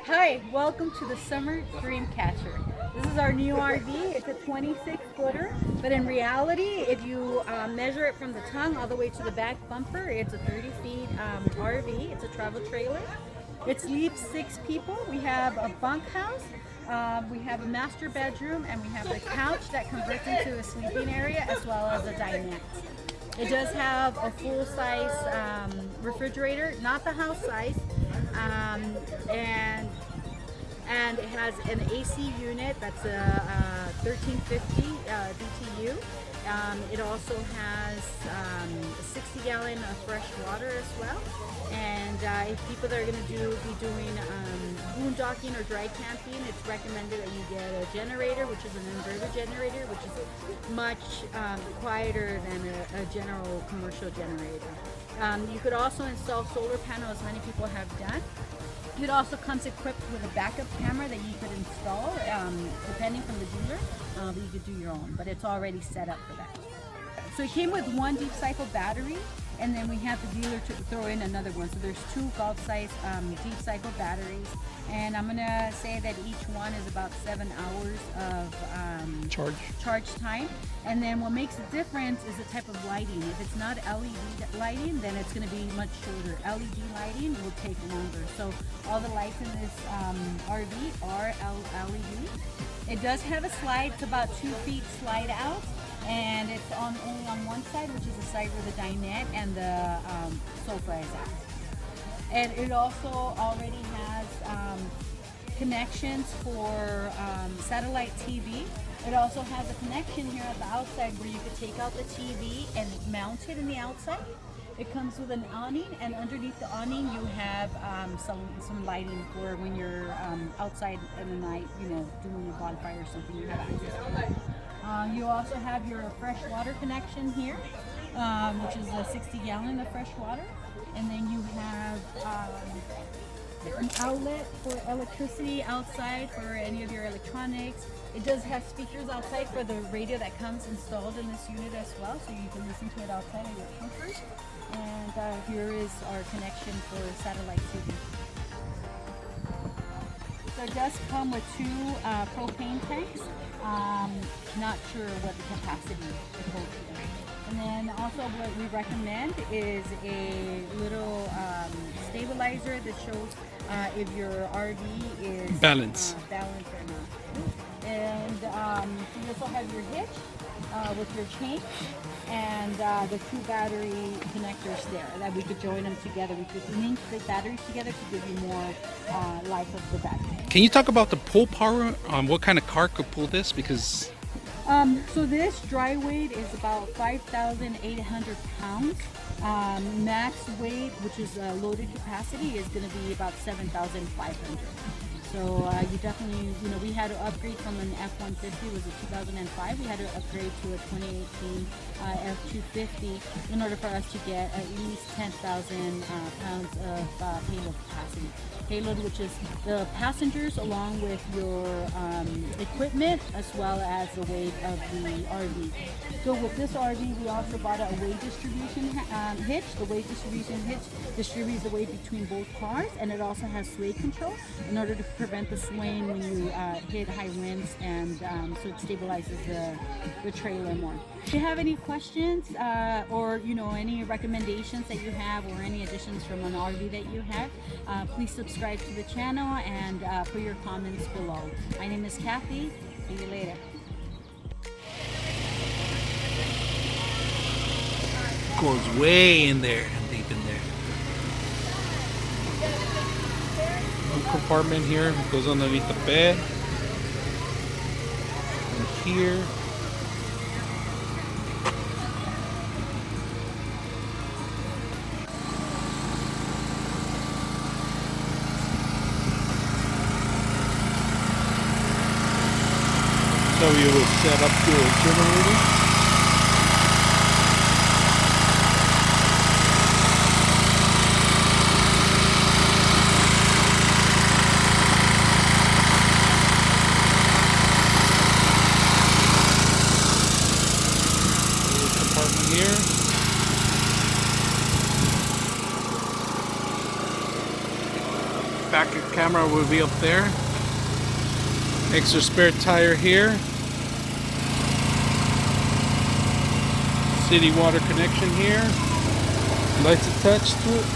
Hi, welcome to the Summer Dreamcatcher. This is our new RV. It's a 26-footer, but in reality, if you measure it from the tongue all the way to the back bumper, it's a 30 feet RV. It's a travel trailer. It sleeps 6 people. We have a bunkhouse, we have a master bedroom, and we have a couch that converts into a sleeping area as well as a dinette. It does have a full-size refrigerator, not the house size, um, and and it has an AC unit that's a 1350 BTU. It also has a 60-gallon of fresh water as well. And if people that are going to be doing boondocking or dry camping, it's recommended that you get a generator, which is an inverter generator, which is much quieter than a general commercial generator. You could also install solar panels, as many people have done. It also comes equipped with a backup camera that you could install, depending from the dealer, but you could do your own, but it's already set up for that. So it came with one deep cycle battery, and then we had the dealer to throw in another one. So there's 2 golf-size deep cycle batteries, and I'm gonna say that each one is about 7 hours of charge time. And then what makes a difference is the type of lighting. If it's not LED lighting, then it's gonna be much shorter. LED lighting will take longer. So all the lights in this RV are LED. It does have a slide. It's about 2 feet slide out. And it's only on one side, which is the side where the dinette and the sofa is at. And it also already has connections for satellite TV. It also has a connection here at the outside where you could take out the TV and mount it in the outside. It comes with an awning, and underneath the awning you have some lighting for when you're outside in the night, doing a bonfire or something. You have access to that. You also have your fresh water connection here, which is a 60-gallon of fresh water. And then you have an outlet for electricity outside for any of your electronics. It does have speakers outside for the radio that comes installed in this unit as well, so you can listen to it outside of your comfort. And here is our connection for satellite TV. So it does come with 2 propane tanks. Not sure what the capacity is holds here. And then also what we recommend is a little stabilizer that shows if your RV is balanced or not. And you also have your hitch with your chain and the 2 battery connectors there that we could join them together. We could link the batteries together to give you more life of the battery. Can you talk about the pull power? What kind of car could pull this? Because so this dry weight is about 5,800 pounds. Max weight, which is loaded capacity, is going to be about 7,500. So you definitely, we had to upgrade from an F-150, it was a 2005. We had to upgrade to a 2018 F-250 in order for us to get at least 10,000 pounds of payload capacity. Payload, which is the passengers along with your equipment as well as the weight of the RV. So with this RV, we also bought a weight distribution hitch. The weight distribution hitch distributes the weight between both cars, and it also has sway control in order to prevent the swaying when you hit high winds, and so it stabilizes the trailer more. If you have any questions or any recommendations that you have or any additions from an RV that you have, please subscribe to the channel and put your comments below. My name is Kathy. See you later. goes way in there, deep in there. One compartment here goes underneath the bed. And here. So you will set up your generator. Compartment here. back camera will be up there. Extra spare tire here. City water connection here. Lights attached to it.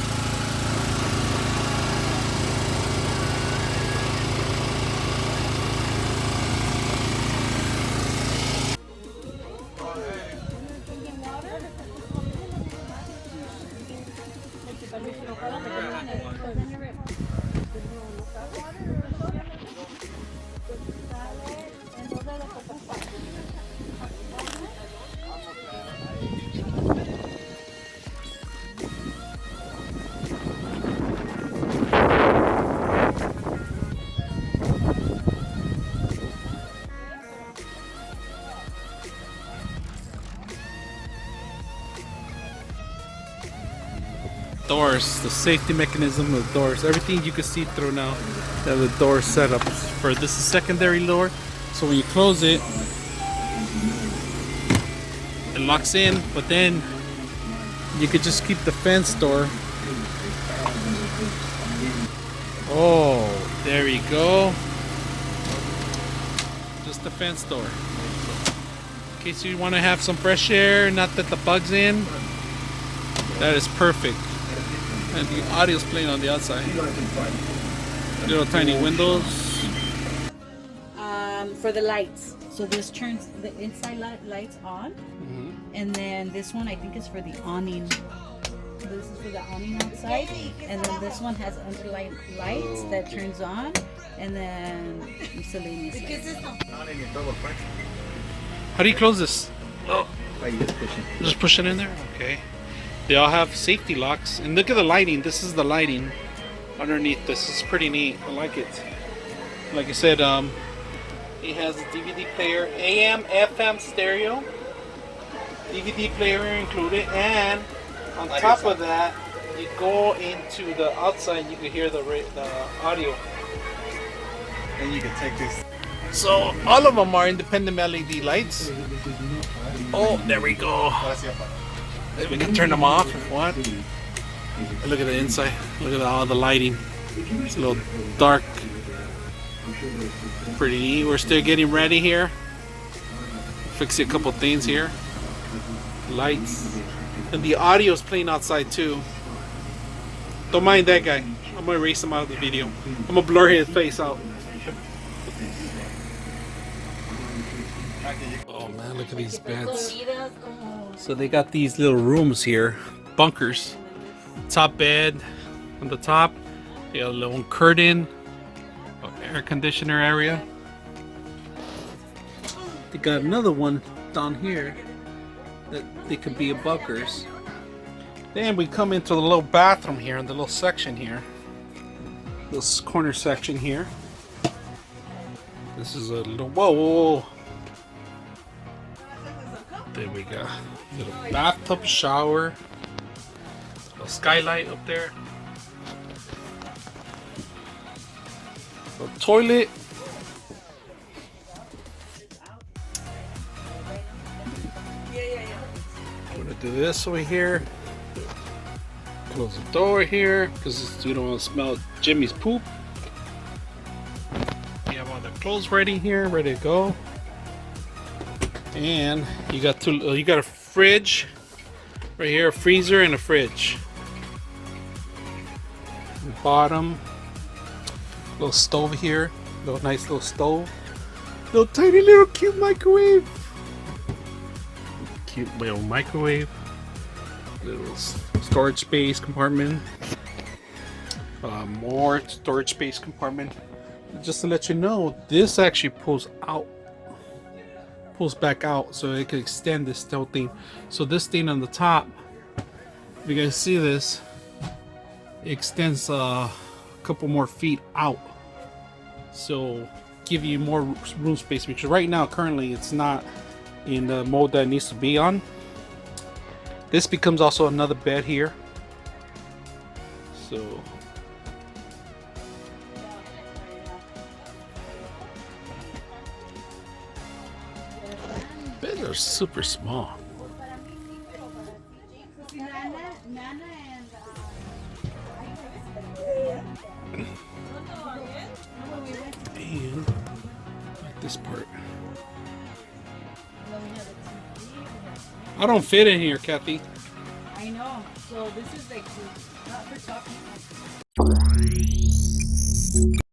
Doors, the safety mechanism of the doors, everything you can see through now. They have the door setups for this is secondary door, so when you close it, it locks in, but then you could just keep the fence door. Oh, there you go. Just the fence door. In case you want to have some fresh air, not that the bugs in. That is perfect. And the audio's playing on the outside. Little tiny windows. For the lights. So this turns the inside lights on. And then this one I think is for the awning. This is for the awning outside. And then this one has underlying lights that turns on. And then miscellaneous lights. How do you close this? Oh, just push it in there? Okay. They all have safety locks. And look at the lighting. This is the lighting underneath. This is pretty neat. I like it. Like I said, it has a DVD player, AM, FM stereo, DVD player included, and on top of that, you go into the outside and you can hear the audio. And you can take this. So all of them are independent LED lights. Oh, there we go. We can turn them off if you want. Look at the inside. Look at all the lighting. It's a little dark. Pretty neat. We're still getting ready here. Fixing a couple things here. Lights. And the audio is playing outside too. Don't mind that guy. I'm gonna erase him out of the video. I'm gonna blur his face out. Oh man, look at these beds. So they got these little rooms here, bunkers. Top bed on the top. They got a little curtain, air conditioner area. They got another one down here that they could be a bunkers. Then we come into the little bathroom here in the little section here. This corner section here. This is a little whoa. There we go. Little bathtub, shower, little skylight up there. Little toilet. I'm gonna do this over here. Close the door here because you don't want to smell Jimmy's poop. You have all the clothes ready here, ready to go. And you got you got a fridge right here, a freezer and a fridge. Bottom, little stove here, little nice little stove, little tiny little cute microwave. Cute little microwave, little storage space compartment. More storage space compartment. Just to let you know, this actually pulls back out, so it can extend this whole thing. So this thing on the top, if you guys see this, it extends a couple more feet out, so give you more room space, because right now currently it's not in the mode that it needs to be on. This becomes also another bed here, so beds are super small. this part. And then we have a TV. I don't fit in here, Kathy. I know. So this is like not for talking.